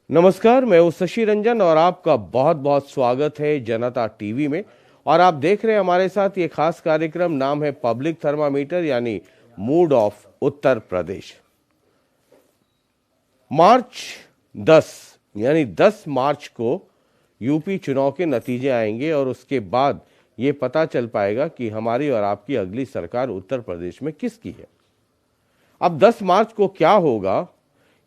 नमस्कार, मैं हूं शशि रंजन और आपका बहुत बहुत स्वागत है जनता टीवी में। और आप देख रहे हैं हमारे साथ ये खास कार्यक्रम, नाम है पब्लिक थर्मामीटर यानी मूड ऑफ उत्तर प्रदेश। मार्च 10 यानी 10 मार्च को यूपी चुनाव के नतीजे आएंगे और उसके बाद ये पता चल पाएगा कि हमारी और आपकी अगली सरकार उत्तर प्रदेश में किसकी है। अब 10 मार्च को क्या होगा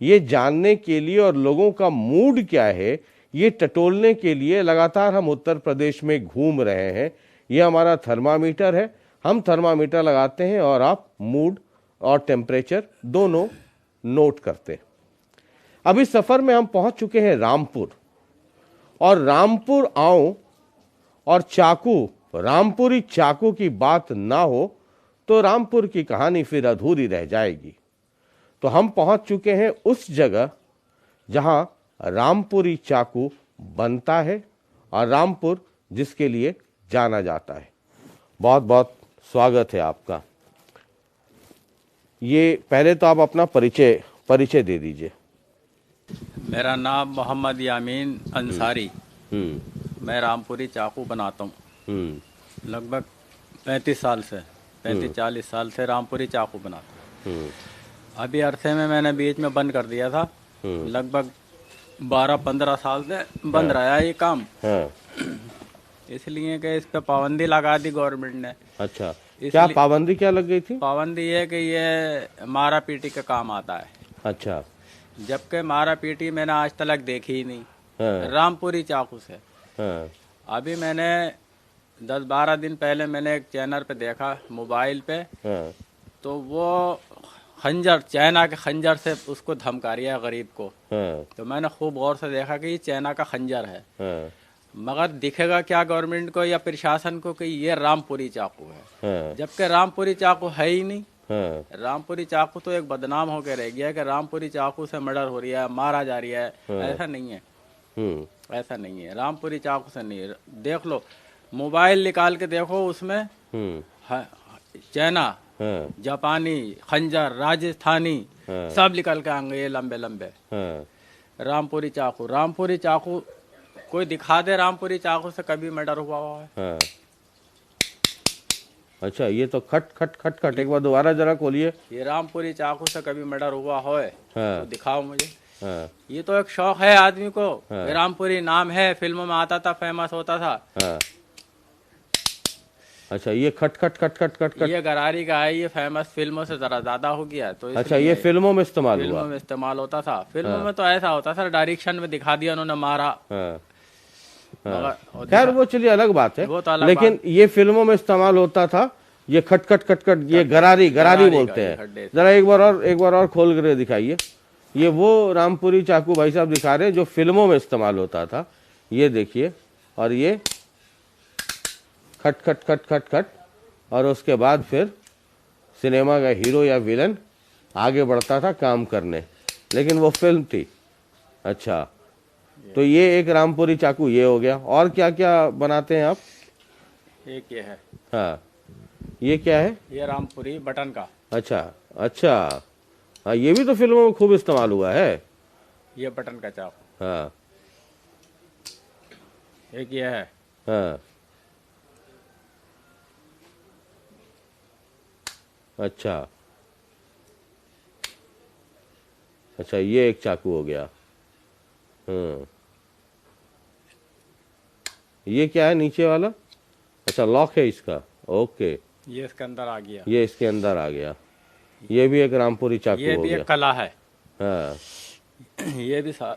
ये जानने के लिए और लोगों का मूड क्या है ये टटोलने के लिए लगातार हम उत्तर प्रदेश में घूम रहे हैं। ये हमारा थर्मामीटर है, हम थर्मामीटर लगाते हैं और आप मूड और टेम्परेचर दोनों नोट करते हैं। अब इस सफर में हम पहुंच चुके हैं रामपुर, और रामपुर आओ और चाकू, रामपुरी चाकू की बात ना हो तो रामपुर की कहानी फिर अधूरी रह जाएगी। तो हम पहुंच चुके हैं उस जगह जहां रामपुरी चाकू बनता है और रामपुर जिसके लिए जाना जाता है। बहुत बहुत स्वागत है आपका। ये पहले तो आप अपना परिचय दे दीजिए। मेरा नाम मोहम्मद यामीन अंसारी। मैं रामपुरी चाकू बनाता हूँ। लगभग 35 साल से 35-40 साल से रामपुरी चाकू बनाता हूँ। अभी अरसे में मैंने बीच में बंद कर दिया था। लगभग 12-15 साल से बंद रहा है ये काम। इसलिए कि इस पे पाबंदी लगा दी गवर्नमेंट ने। अच्छा, क्या पाबंदी क्या लग गई थी? पाबंदी ये कि ये मारा पीटी का काम आता है। अच्छा, जबकि मारा पीटी मैंने आज तक देखी ही नहीं। रामपुरी चाकू से। अभी मैंने 10-12 दिन पहले मैंने एक चैनल पे देखा मोबाइल पे, तो वो खंजर, चाइना के खंजर से उसको धमका रही है गरीब को। तो मैंने खूब गौर से देखा कि ये चाइना का खंजर है। मगर दिखेगा क्या गवर्नमेंट को या प्रशासन को कि ये रामपुरी चाकू है, जबकि रामपुरी चाकू है ही नहीं। रामपुरी चाकू तो एक बदनाम होकर रह गया कि रामपुरी चाकू से मर्डर हो रही है, मारा जा रही है। ऐसा नहीं है, ऐसा नहीं है। रामपुरी चाकू से नहीं है। देख लो, मोबाइल निकाल के देखो, उसमें चाइना, जापानी खंजर, राजस्थानी सब निकल के आएंगे, ये लंबे लंबे। रामपुरी चाकू, रामपुरी चाकू कोई दिखा दे रामपुरी चाकू से कभी मर्डर हुआ है? अच्छा, ये तो खट खट खट खट, एक बार दोबारा जरा खोलिए। ये रामपुरी चाकू से कभी मर्डर हुआ हो तो दिखाओ मुझे। ये तो एक शौक है आदमी को। रामपुरी नाम है, फिल्मों में आता था, फेमस होता था। अच्छा, ये खट खट खट खट खट खट, ये गरारी का है। ये फेमस फिल्मों से जरा ज्यादा हो गया तो। अच्छा, ये फिल्मों में इस्तेमाल हुआ? फिल्मों में इस्तेमाल होता था। फिल्मों में तो ऐसा होता था, डायरेक्शन में दिखा दिया उन्होंने, मारा। खैर वो चलिए अलग बात है, वो तो अलग लेकिन बात। ये फिल्मों में इस्तेमाल होता था। ये खट खट खट खट, ये गरारी बोलते हैं। जरा एक बार और खोल कर दिखाइए। ये वो रामपुरी चाकू भाई साहब दिखा रहे हैं जो फिल्मों में इस्तेमाल होता था। ये देखिए, और ये खट खट खट खट खट, और उसके बाद फिर सिनेमा का हीरो या विलन आगे बढ़ता था काम करने, लेकिन वो फिल्म थी। अच्छा, तो ये एक रामपुरी चाकू ये हो गया। और क्या क्या बनाते हैं आप? एक ये है। हाँ, ये क्या है? ये रामपुरी बटन का। अच्छा अच्छा, हाँ, ये भी तो फिल्मों में खूब इस्तेमाल हुआ है। ये बटन का चाकू। हाँ, एक ये है। हाँ, अच्छा अच्छा, ये एक चाकू हो गया। ये क्या है नीचे वाला? अच्छा, लॉक है इसका। ओके, ये इसके अंदर आ गया। ये इसके अंदर आ गया। ये भी एक रामपुरी चाकू हो गया। ये भी एक कला है। हाँ, ये भी हाँ,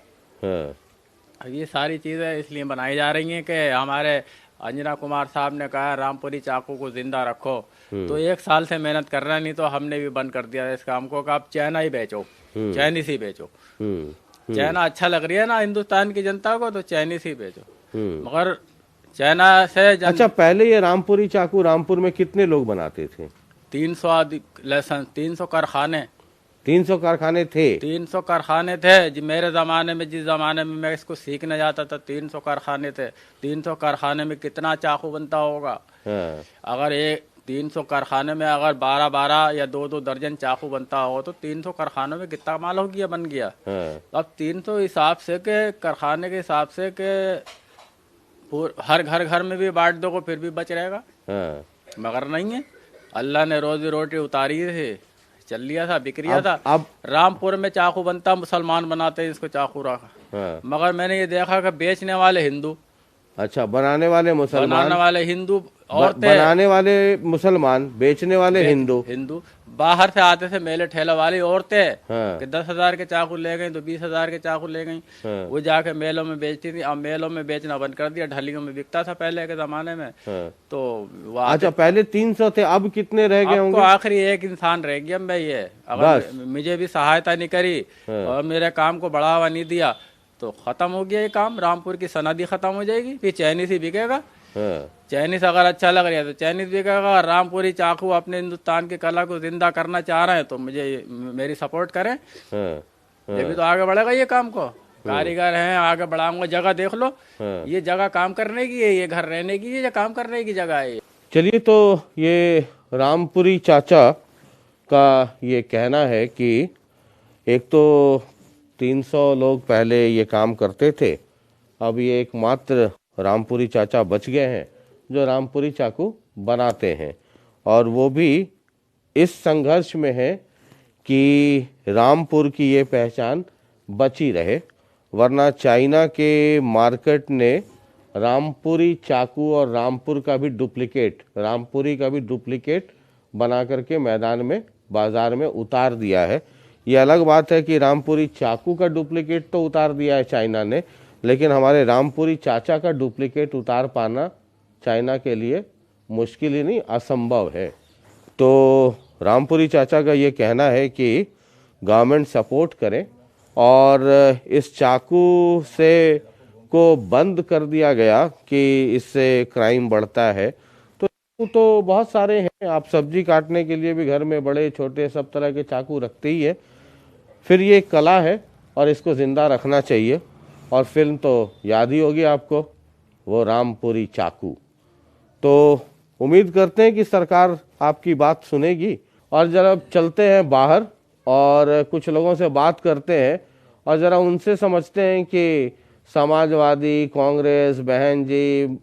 अब ये सारी चीजें इसलिए बनाई जा रही हैं कि हमारे अंजना कुमार साहब ने कहा रामपुरी चाकू को जिंदा रखो। तो 1 साल से मेहनत कर रहे हैं, नहीं तो हमने भी बंद कर दिया इस काम को कि आप चाइना ही बेचो, चाइनीस ही बेचो। चाइना अच्छा लग रही है ना हिंदुस्तान की जनता को, तो चाइनीस ही बेचो। मगर चाइना से अच्छा, पहले ये रामपुरी चाकू रामपुर में कितने लोग बनाते थे? 300 कारखाने। 300 कारखाने थे? 300 कारखाने थे मेरे ज़माने में। जिस ज़माने में मैं इसको सीखने जाता था 300 कारखाने थे। 300 कारखाने में कितना चाकू बनता होगा? अगर एक 300 कारखाने में अगर 12-12 या 2-2 दर्जन चाकू बनता हो तो 300 कारखानों में कितना माल हो गया, बन गया। तो अब 300 हिसाब से के कारखाने के हिसाब से के हर घर में भी बांट दो फिर भी बच रहेगा, मगर नहीं है। अल्लाह ने रोजी रोटी उतारी है, चल लिया था, बिक रिया था। अब रामपुर में चाकू बनता, मुसलमान बनाते हैं इसको चाकू रखा, मगर मैंने ये देखा कि बेचने वाले हिंदू, अच्छा बनाने वाले मुसलमान, बनाने वाले हिंदू, औरतें बनाने वाले मुसलमान, बेचने वाले हिंदू बाहर से आते थे मेले ठेला वाली औरतें कि 10,000 के चाकू ले गई तो 20,000 के चाकू ले गई, वो जाके मेलों में बेचती थी। अब मेलों में बेचना बंद कर दिया, ढलियों में बिकता था पहले के जमाने में। तो अच्छा पहले 300 थे, अब कितने रह गए होंगे? आखिरी एक इंसान रह गया भाई, ये अगर मुझे भी सहायता नहीं करी और मेरे काम को बढ़ावा नहीं दिया तो खत्म हो गया ये काम, रामपुर की सनदी खत्म हो जाएगी। फिर चाइनीज ही बिकेगा, चाइनीज अगर अच्छा लग रहा है तो चाइनीज बिकेगा। रामपुरी चाकू अपने हिंदुस्तान की कला को जिंदा करना चाह रहे हैं तो मेरी सपोर्ट करें, ये भी तो आगे बढ़ेगा ये काम को। कारीगर हैं, आगे बढ़ाऊंगा। जगह देख लो, ये जगह काम करने की है, ये घर रहने की है या काम करने की जगह है। चलिए, तो ये रामपुरी चाचा का ये कहना है कि एक तो 300 लोग पहले ये काम करते थे, अब ये एकमात्र रामपुरी चाचा बच गए हैं जो रामपुरी चाकू बनाते हैं, और वो भी इस संघर्ष में है कि रामपुर की ये पहचान बची रहे, वरना चाइना के मार्केट ने रामपुरी चाकू और रामपुर का भी रामपुरी का भी डुप्लीकेट बना करके मैदान में, बाजार में उतार दिया है। ये अलग बात है कि रामपुरी चाकू का डुप्लीकेट तो उतार दिया है चाइना ने, लेकिन हमारे रामपुरी चाचा का डुप्लीकेट उतार पाना चाइना के लिए मुश्किल ही नहीं, असंभव है। तो रामपुरी चाचा का ये कहना है कि गवर्नमेंट सपोर्ट करे और इस चाकू से को बंद कर दिया गया कि इससे क्राइम बढ़ता है। तो बहुत सारे हैं, आप सब्जी काटने के लिए भी घर में बड़े छोटे सब तरह के चाकू रखते ही है। फिर ये कला है और इसको जिंदा रखना चाहिए। और फिल्म तो याद ही होगी आपको, वो रामपुरी चाकू। तो उम्मीद करते हैं कि सरकार आपकी बात सुनेगी। और जरा चलते हैं बाहर और कुछ लोगों से बात करते हैं और ज़रा उनसे समझते हैं कि समाजवादी, कांग्रेस, बहन जी,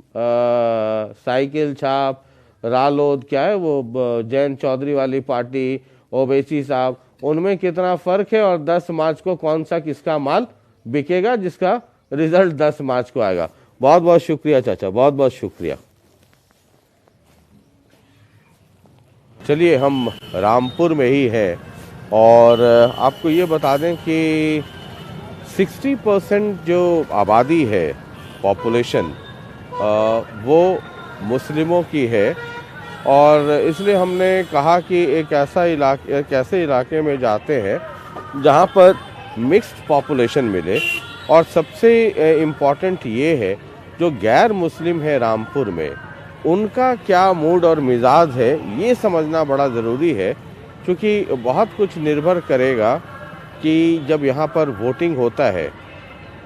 साइकिल छाप, रालोद, क्या है वो जैन चौधरी वाली पार्टी, ओवैसी साहब, उनमें कितना फ़र्क है और 10 मार्च को कौन सा किसका माल बिकेगा, जिसका रिजल्ट 10 मार्च को आएगा। बहुत बहुत शुक्रिया चाचा, बहुत बहुत शुक्रिया। चलिए, हम रामपुर में ही हैं और आपको ये बता दें कि 60% जो आबादी है, पॉपुलेशन, वो मुस्लिमों की है। और इसलिए हमने कहा कि एक ऐसे इलाके में जाते हैं जहाँ पर मिक्स्ड पॉपुलेशन मिले। और सबसे इम्पॉर्टेंट ये है, जो गैर मुस्लिम है रामपुर में, उनका क्या मूड और मिजाज है, ये समझना बड़ा ज़रूरी है, क्योंकि बहुत कुछ निर्भर करेगा कि जब यहाँ पर वोटिंग होता है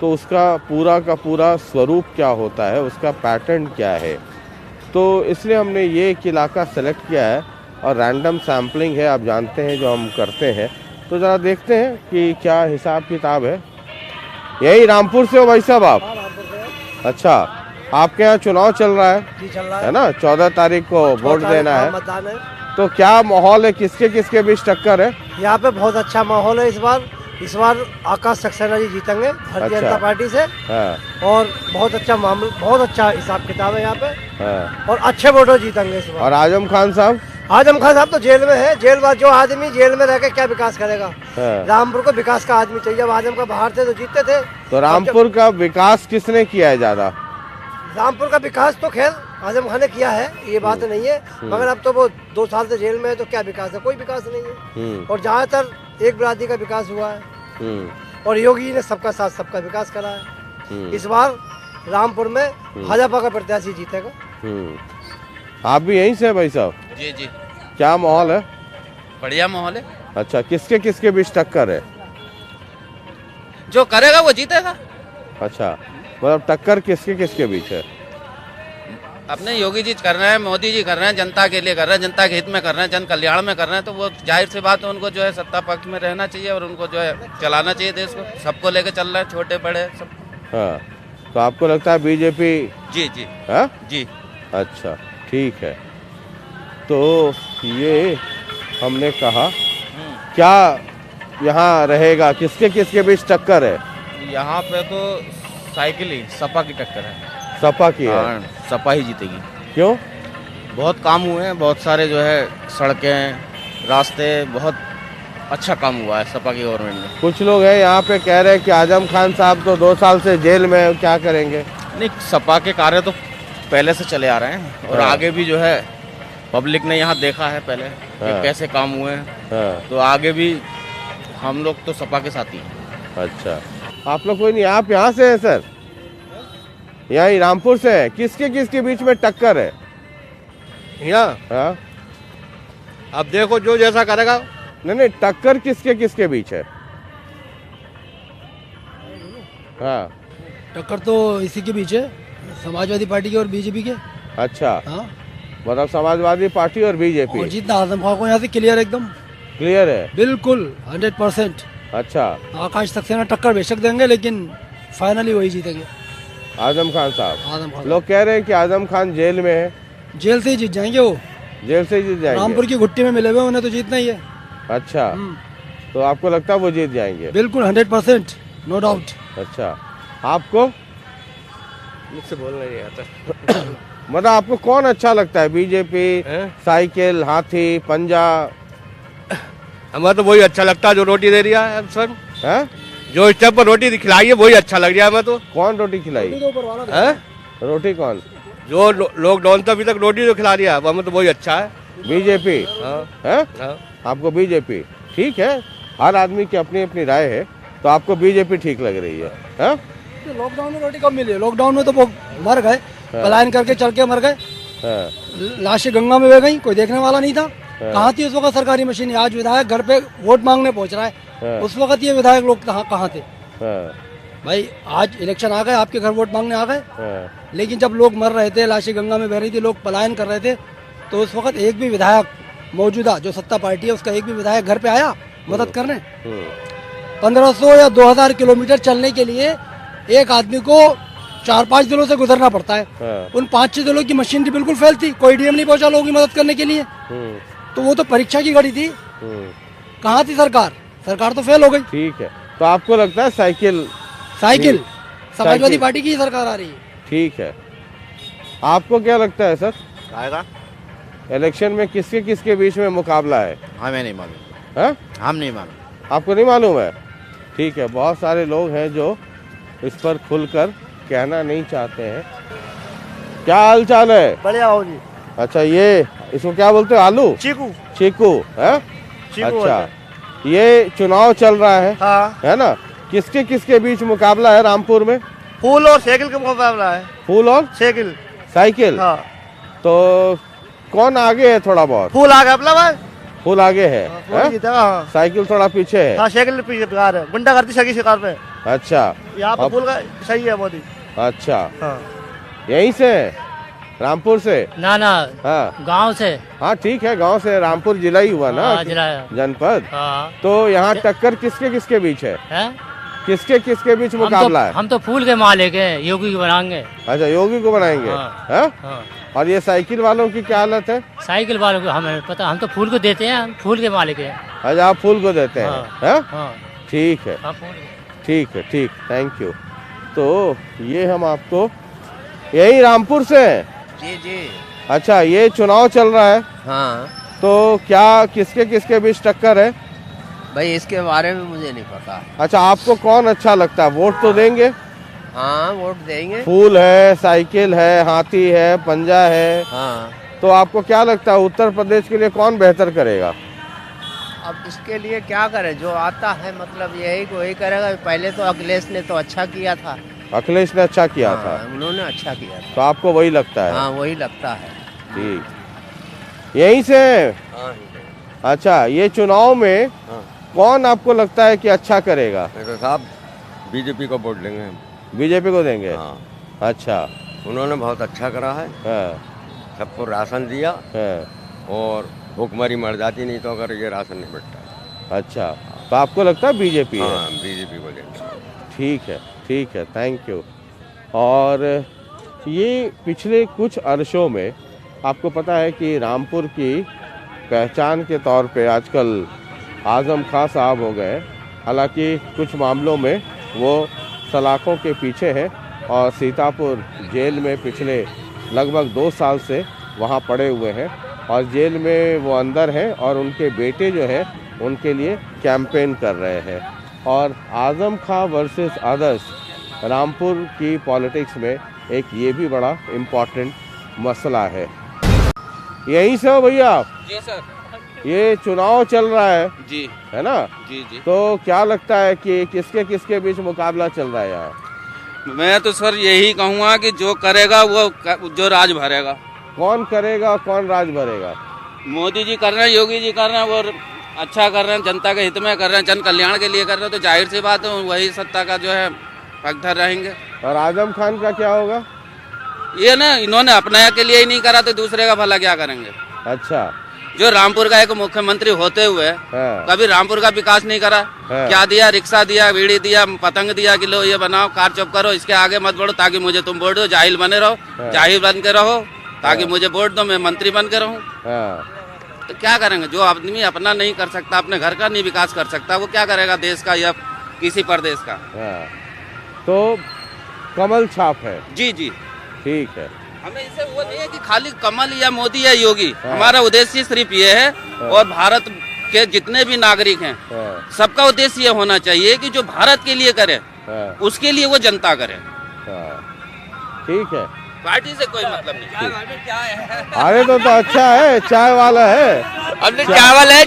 तो उसका पूरा का पूरा स्वरूप क्या होता है, उसका पैटर्न क्या है। तो इसलिए हमने ये एक इलाका सेलेक्ट किया है और रैंडम सैम्पलिंग है, आप जानते हैं जो हम करते हैं। तो ज़रा देखते हैं कि क्या हिसाब किताब है। यही रामपुर से हो भाई साहब आप? अच्छा, आपके यहाँ चुनाव चल रहा है? जी चल रहा है ना, 14 तारीख को वोट देना है। मतदान है। तो क्या माहौल है, किसके बीच टक्कर है? यहाँ पे बहुत अच्छा माहौल है इस बार आकाश सक्सेना जी जीतेंगे भारतीय जनता पार्टी से। और बहुत अच्छा मामला, बहुत अच्छा हिसाब किताब है यहाँ पे। और अच्छे वोटर जीतेंगे इस बार। और आजम खान साहब तो जेल में है। जो आदमी जेल में रह के क्या विकास करेगा? रामपुर को विकास का आदमी चाहिए। जब आजम का बाहर थे तो जीतते थे। तो रामपुर का विकास किसने किया है ज्यादा? रामपुर का विकास तो खैर आजम खान ने किया है, ये बात नहीं है, मगर अब तो वो 2 साल से जेल में है तो क्या विकास है? कोई विकास नहीं है। और ज्यादातर एक बिरादरी का विकास हुआ है और योगी ने सबका साथ सबका विकास करा है। इस बार रामपुर में भाजपा का प्रत्याशी जीतेगा। आप भी यहीं से भाई साहब? जी जी। क्या माहौल है? बढ़िया माहौल है। अच्छा, किसके बीच टक्कर है? जो करेगा वो जीतेगा। अच्छा, मतलब टक्कर किसके बीच है? अपने योगी जी कर रहे हैं, मोदी जी कर रहे हैं, जनता के लिए कर रहे हैं, जनता के हित में कर रहे हैं, जन कल्याण में कर रहे हैं, तो वो जाहिर सी बात है उनको जो है सत्ता पक्ष में रहना चाहिए और उनको जो है चलाना चाहिए देश को। सबको लेके चल रहे हैं, छोटे बड़े सब। हाँ, तो आपको लगता है बीजेपी? जी जी हाँ जी। अच्छा, ठीक है। तो ये हमने कहा, क्या यहाँ रहेगा, किसके किसके बीच टक्कर है? यहाँ पे तो साइकिल ही सपा की टक्कर है। सपा की है? हाँ, सपा ही जीतेगी। क्यों? बहुत काम हुए हैं, बहुत सारे जो है सड़कें, रास्ते, बहुत अच्छा काम हुआ है सपा की गवर्नमेंट में। कुछ लोग हैं यहाँ पे कह रहे हैं कि आजम खान साहब तो 2 साल से जेल में है, क्या करेंगे? नहीं, सपा के कार्य तो पहले से चले आ रहे हैं और हाँ। आगे भी जो है पब्लिक ने यहाँ देखा है पहले हाँ। कि कैसे काम हुए हैं, हाँ, तो आगे भी हम लोग तो सपा के साथ ही हैं। अच्छा। आप लोग कोई नहीं, आप यहाँ से हैं सर? यहाँ रामपुर से है। किसके किसके बीच में टक्कर है यहाँ? हाँ? अब देखो जो जैसा करेगा। नहीं, टक्कर किसके किसके बीच है? हाँ, टक्कर तो इसी के बीच है, समाजवादी पार्टी के और बीजेपी के। अच्छा, हाँ, मतलब समाजवादी पार्टी और और बीजेपी जीतना आजम खान को यहाँ से क्लियर एकदम, क्लियर है? बिल्कुल 100%। अच्छा, आकाश सक्सेना टक्कर बेशक देंगे, लेकिन फाइनली वही जीतेंगे, आजम खान साहब। आजम खान। लोग कह रहे हैं कि आजम खान जेल में है, जेल से ही जीत जाएंगे वो, जेल से ही जीत जाएंगे। रामपुर की घुट्टी में मिले हुए, उन्हें तो जीतना ही है। अच्छा, तो आपको लगता है वो जीत जाएंगे? बिल्कुल 100%, नो डाउट। अच्छा, आपको? मुझसे बोलना नहीं आता। मतलब आपको कौन अच्छा लगता है? बीजेपी, साइकिल, हाथी, पंजा? हमें तो वही अच्छा लगता है जो रोटी दे रहा है सर। है? जो इस टाइम पर रोटी खिलाई है वही अच्छा लग रहा है हमें तो। कौन रोटी खिलाई? हैं? रोटी कौन? जो लॉकडाउन तक अभी तक रोटी जो खिला रहा है वो हमें तो वही अच्छा है। बीजेपी? हाँ। है? हाँ। आपको बीजेपी ठीक है? हर आदमी की अपनी अपनी राय है, तो आपको बीजेपी ठीक लग रही है? हैं? लॉकडाउन में रोटी कब मिली? लॉकडाउन में तो वो मर गए, पलायन करके चल के मर गए, हाँ, लाशें गंगा में बह गई, कोई देखने वाला नहीं था। कहाँ थी उस वक्त सरकारी मशीन? आज विधायक घर पे वोट मांगने पहुंच रहा है, उस वक्त ये विधायक लोग कहाँ थे? हाँ, भाई आज इलेक्शन आ गए, आपके घर वोट मांगने आ गए, हाँ, लेकिन जब लोग मर रहे थे, लाशें गंगा में बह रही थी, लोग पलायन कर रहे थे, तो उस वक्त एक भी विधायक मौजूदा जो सत्ता पार्टी है उसका एक भी विधायक घर पे आया मदद करने? 1500 या 2000 किलोमीटर चलने के लिए एक आदमी को 4-5 दिनों से गुजरना पड़ता है। हाँ। उन 5-6 दिनों की मशीनरी बिल्कुल फेल थी, कोई डीएम नहीं पहुंचा लोगों की मदद करने के लिए, तो वो तो परीक्षा की घड़ी थी। कहाँ थी सरकार? सरकार तो फेल हो गई। ठीक है, तो आपको लगता है साइकिल समाजवादी पार्टी की ही सरकार आ रही है? ठीक है। आपको क्या लगता है सर, आएगा? इलेक्शन में किसके किसके बीच में मुकाबला है? हमें नहीं मालूम, हैं? हम नहीं मालूम। आपको नहीं मालूम है? ठीक है, बहुत सारे लोग हैं जो इस पर खुलकर कहना नहीं चाहते हैं। क्या हाल चाल है? बढ़िया हो जी। अच्छा, ये इसको क्या बोलते हो? आलू? चीकू। चीकू है? चीकू अच्छा, ये चुनाव चल रहा है, हाँ। है ना? किसके किसके बीच मुकाबला है रामपुर में? फूल और साइकिल का मुकाबला है। फूल और साइकिल? साइकिल? हाँ। तो कौन आगे है थोड़ा बहुत? फूल आ गया अपना भाई। फूल आगे है, फूल जीतेगा, हाँ। साइकिल थोड़ा पीछे है। हाँ, साइकिल पीछे बेकार है, गुंडा करती सगी शिकार पे। अच्छा, यहाँ पे फूल का सही है मोदी। अच्छा, हाँ। यहीं से है? रामपुर से? ना ना, हाँ गांव से। हाँ, ठीक है, गांव से। रामपुर जिला ही हुआ ना, जिला। जनपद। हाँ। तो यहाँ टक्कर किसके किसके बीच है? हैं? किसके किसके बीच मुकाबला है? हम तो फूल के मालिक हैं, योगी को बनाएंगे। अच्छा, योगी को बनाएंगे? हाँ। हैं? हाँ। और ये साइकिल वालों की क्या हालत है? साइकिल वालों को हमें पता, हम तो फूल को देते हैं, हम फूल के मालिक हैं। अच्छा, आप फूल को देते हैं? हाँ। हैं? हाँ। ठीक है, हाँ, फूल के। ठीक है, ठीक, थैंक यू। तो ये हम आपको यही रामपुर से हैं? जी जी। अच्छा, ये चुनाव चल रहा है, हाँ तो क्या किसके किसके बीच टक्कर है? भाई, इसके बारे में मुझे नहीं पता। अच्छा, आपको कौन अच्छा लगता है? वोट तो देंगे? हाँ, वोट देंगे। फूल है, साइकिल है, हाथी है, पंजा है, हाँ, तो आपको क्या लगता है उत्तर प्रदेश के लिए कौन बेहतर करेगा? अब इसके लिए क्या करें, जो आता है मतलब यही को यही करेगा। पहले तो अखिलेश ने तो अच्छा किया था। अखिलेश ने अच्छा किया हाँ, था, उन्होंने अच्छा किया था। तो आपको वही लगता है? हाँ, वही लगता है। ठीक, यहीं से? अच्छा, ये चुनाव में कौन आपको लगता है कि अच्छा करेगा? साहब, बीजेपी को वोट देंगे। बीजेपी को देंगे? हाँ। अच्छा, उन्होंने बहुत अच्छा करा है। हाँ सबको राशन दिया हाँ। और भूखमरी मर जाती नहीं तो अगर ये राशन नहीं मिलता। अच्छा, तो आपको लगता है बीजेपी है? हाँ, बीजेपी को देंगे। ठीक है, थैंक यू। और ये पिछले कुछ अरसों में आपको पता है कि रामपुर की पहचान के तौर पे आजकल आजम खां साहब हो गए। हालांकि कुछ मामलों में वो सलाखों के पीछे हैं और सीतापुर जेल में पिछले लगभग 2 साल से वहाँ पड़े हुए हैं और जेल में वो अंदर हैं और उनके बेटे जो है उनके लिए कैंपेन कर रहे हैं। और आजम खां वर्सेस अदर्स रामपुर की पॉलिटिक्स में एक ये भी बड़ा इम्पोर्टेंट मसला है। यहीं से हो भैया आप? जी सर। ये चुनाव चल रहा है जी, है ना? जी जी। तो क्या लगता है कि किसके किसके बीच मुकाबला चल रहा है यहाँ? मैं तो सर यही कहूँगा कि जो करेगा वो जो राज भरेगा। कौन करेगा, कौन राज भरेगा? मोदी जी कर रहे हैं, योगी जी कर रहे हैं, वो अच्छा कर रहे हैं, जनता के हित में कर रहे हैं, जन कल्याण के लिए कर रहे हैं, तो जाहिर सी बात है वही सत्ता का जो है पक्षधर रहेंगे। और आजम खान का क्या होगा? ये ना इन्होंने अपने के लिए ही नहीं करा तो दूसरे का भला क्या करेंगे। अच्छा, जो रामपुर का एक मुख्यमंत्री होते हुए हाँ। कभी रामपुर का विकास नहीं करा। हाँ। क्या दिया? रिक्शा दिया, बीड़ी दिया, पतंग दिया कि लो ये बनाओ, कार चुप करो, इसके आगे मत बढ़ो ताकि मुझे तुम वोट दो। जाहिल बने रहो, हाँ। जाहिल बन के रहो ताकि मुझे वोट दो, मैं मंत्री बन के रहूं। हाँ। तो क्या करेंगे? जो आदमी अपना नहीं कर सकता, अपने घर का नहीं विकास कर सकता, वो क्या करेगा देश का या किसी प्रदेश का? हाँ। तो कमल छाप है। जी जी, ठीक है। हमें इसे वो नहीं है कि खाली कमल या मोदी या योगी। हाँ। हमारा उद्देश्य सिर्फ ये है और भारत के जितने भी नागरिक हैं हाँ। सबका उद्देश्य ये होना चाहिए कि जो भारत के लिए करे हाँ। उसके लिए वो जनता करे। हाँ। ठीक है, पार्टी से कोई मतलब नहीं। अरे तो अच्छा है, चाय वाला है। हमने चावल है,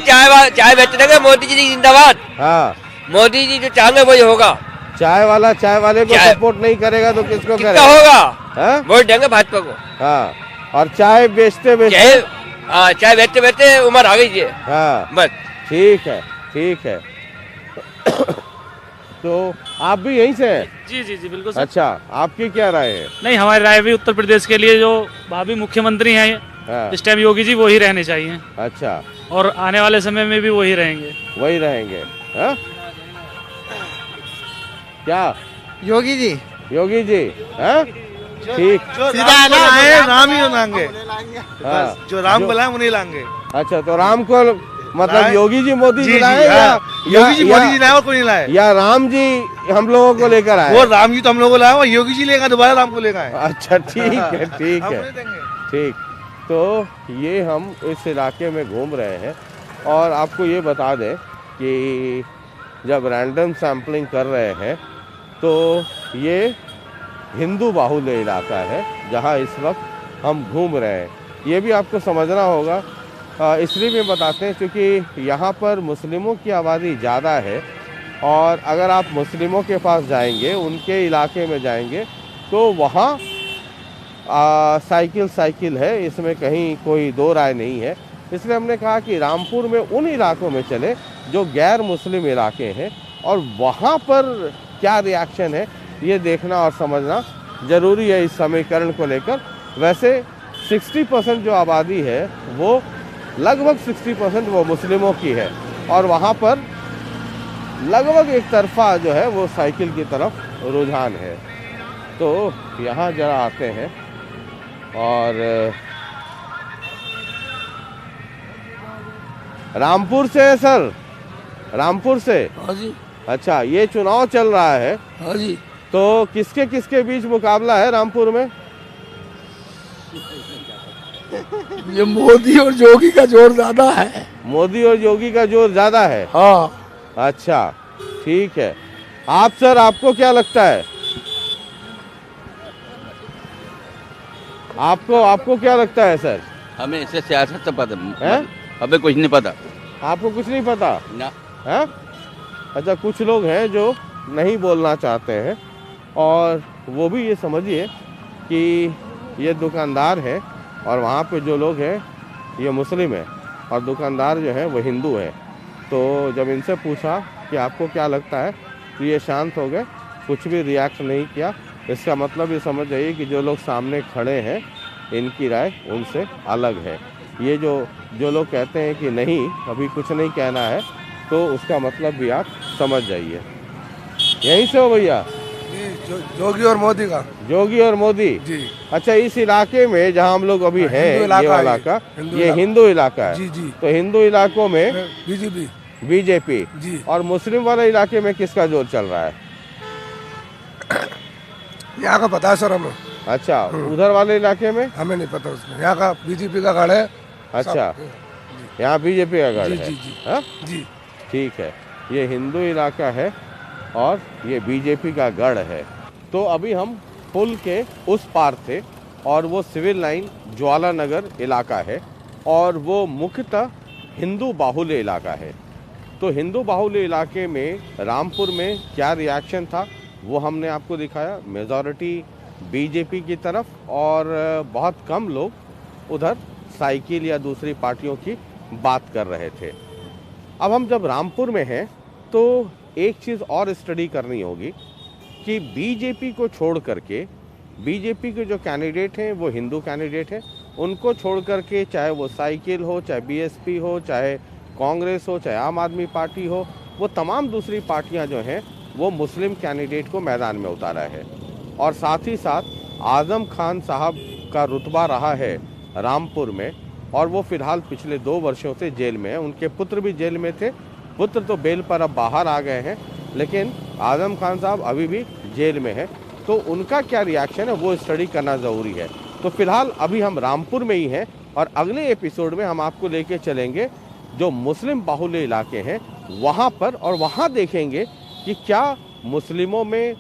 चाय बेचने का। मोदी जी जिंदाबाद। हाँ, मोदी जी जो चाहेंगे वही होगा। चाय वाला चाय वाले को सपोर्ट नहीं करेगा तो किसको किसका करेगा? होगा? वोट देंगे भाजपा को। हाँ, और चाय बेचते चाय बेचते बेचते उम्र आ गई है। हाँ बस। ठीक है, ठीक है। तो आप भी यहीं से हैं? जी जी जी बिल्कुल सर। अच्छा, आपकी क्या राय है? नहीं, हमारी राय भी उत्तर प्रदेश के लिए जो भावी मुख्यमंत्री हैं हाँ। इस टाइम योगी जी वो ही रहने चाहिए। अच्छा, और आने वाले समय में भी वही रहेंगे। वही रहेंगे। हाँ? क्या योगी जी? योगी जी, हाँ? ठीक। सीधा राम ही लाएंगे। हाँ, जो राम बुलाए उन्हें लाएंगे। अच्छा, तो राम को मतलब योगी जी मोदी जी जी, लाए हाँ। योगी जी मोदी जी लाए और कोई नहीं लाए। या राम जी हम लोगों को लेकर आए? वो राम जी तो हम लोगों को लाए और योगी जी लेगा दोबारा राम को लेकर आए। अच्छा, ठीक है, ठीक हम है, नहीं देंगे। ठीक। तो ये हम इस इलाके में घूम रहे हैं और आपको ये बता दें कि जब रैंडम सैम्पलिंग कर रहे हैं तो ये हिंदू बाहुल्य इलाका है जहां इस वक्त हम घूम रहे हैं। ये भी आपको समझना होगा, इसलिए भी बताते हैं क्योंकि यहाँ पर मुस्लिमों की आबादी ज़्यादा है और अगर आप मुस्लिमों के पास जाएंगे, उनके इलाके में जाएंगे तो वहाँ साइकिल है, इसमें कहीं कोई दो राय नहीं है। इसलिए हमने कहा कि रामपुर में उन इलाकों में चले जो गैर मुस्लिम इलाके हैं और वहाँ पर क्या रिएक्शन है ये देखना और समझना ज़रूरी है इस समीकरण को लेकर। वैसे 60% जो आबादी है वो लगभग 60% वो मुस्लिमों की है और वहाँ पर लगभग एक तरफा जो है वो साइकिल की तरफ रुझान है। तो यहाँ जरा आते हैं और रामपुर से है सर? रामपुर से? हाँ जी। अच्छा, ये चुनाव चल रहा है? हाँ जी। तो किसके किसके बीच मुकाबला है रामपुर में? ये मोदी और योगी का जोर ज्यादा है। मोदी और योगी का जोर ज्यादा है? हाँ। अच्छा, ठीक है। आप सर, आपको क्या लगता है? आपको क्या लगता है सर? हमें इससे सियासत से पता है? हमें कुछ नहीं पता। आपको कुछ नहीं पता ना? है? अच्छा, कुछ लोग हैं जो नहीं बोलना चाहते हैं और वो भी ये समझिए कि ये दुकानदार है और वहाँ पे जो लोग हैं ये मुस्लिम है और दुकानदार जो है वो हिंदू है। तो जब इनसे पूछा कि आपको क्या लगता है तो ये शांत हो गए, कुछ भी रिएक्ट नहीं किया इसका मतलब ये समझ जाइए कि जो लोग सामने खड़े हैं इनकी राय उनसे अलग है। ये जो लोग कहते हैं कि नहीं अभी कुछ नहीं कहना है, तो उसका मतलब भी आप समझ जाइए। यहीं से हो भैया? जोगी और मोदी का। जोगी और मोदी जी। अच्छा, इस इलाके में जहाँ हम लोग अभी हैं, ये वाला का ये हिंदू इलाका है। जी जी। तो हिंदू इलाकों में बीजेपी जी। और मुस्लिम वाले इलाके में किसका जोर चल रहा है? यहाँ का पता है सर हमें। अच्छा, उधर वाले इलाके में हमें नहीं पता उसमें। यहाँ का बीजेपी का गढ़ है। अच्छा, यहाँ बीजेपी का गढ़ है। जी जी हाँ? जी। ठीक है, ये हिंदू इलाका है और ये बीजेपी का गढ़ है। तो अभी हम पुल के उस पार थे और वो सिविल लाइन ज्वाला नगर इलाका है और वो मुख्यतः हिंदू बाहुल्य इलाका है। तो हिंदू बाहुल्य इलाके में रामपुर में क्या रिएक्शन था वो हमने आपको दिखाया। मेजॉरिटी बीजेपी की तरफ और बहुत कम लोग उधर साइकिल या दूसरी पार्टियों की बात कर रहे थे। अब हम जब रामपुर में हैं तो एक चीज़ और स्टडी करनी होगी कि बीजेपी को छोड़ करके, बीजेपी के जो कैंडिडेट हैं वो हिंदू कैंडिडेट हैं, उनको छोड़ करके चाहे वो साइकिल हो, चाहे बीएसपी हो, चाहे कांग्रेस हो, चाहे आम आदमी पार्टी हो, वो तमाम दूसरी पार्टियां जो हैं वो मुस्लिम कैंडिडेट को मैदान में उतारा है। और साथ ही साथ आज़म खान साहब का रुतबा रहा है रामपुर में और वो फिलहाल पिछले 2 वर्षों से जेल में है। उनके पुत्र भी जेल में थे, पुत्र तो बेल पर अब बाहर आ गए हैं, लेकिन आज़म खान साहब अभी भी जेल में है। तो उनका क्या रिएक्शन है वो स्टडी करना ज़रूरी है। तो फिलहाल अभी हम रामपुर में ही हैं और अगले एपिसोड में हम आपको लेके चलेंगे जो मुस्लिम बाहुल्य इलाके हैं वहाँ पर, और वहाँ देखेंगे कि क्या मुस्लिमों में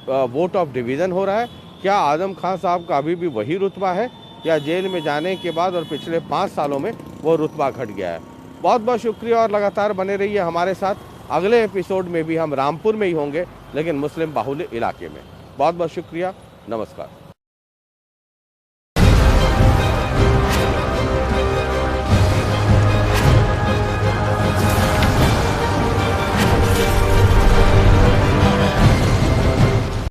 वोट ऑफ डिवीज़न हो रहा है, क्या आज़म खान साहब का अभी भी वही रुतबा है या जेल में जाने के बाद और पिछले 5 सालों में वो रुतबा घट गया है। बहुत बहुत शुक्रिया और लगातार बने रहिए हमारे साथ। अगले एपिसोड में भी हम रामपुर में ही होंगे, लेकिन मुस्लिम बाहुल्य इलाके में। बहुत बहुत शुक्रिया, नमस्कार।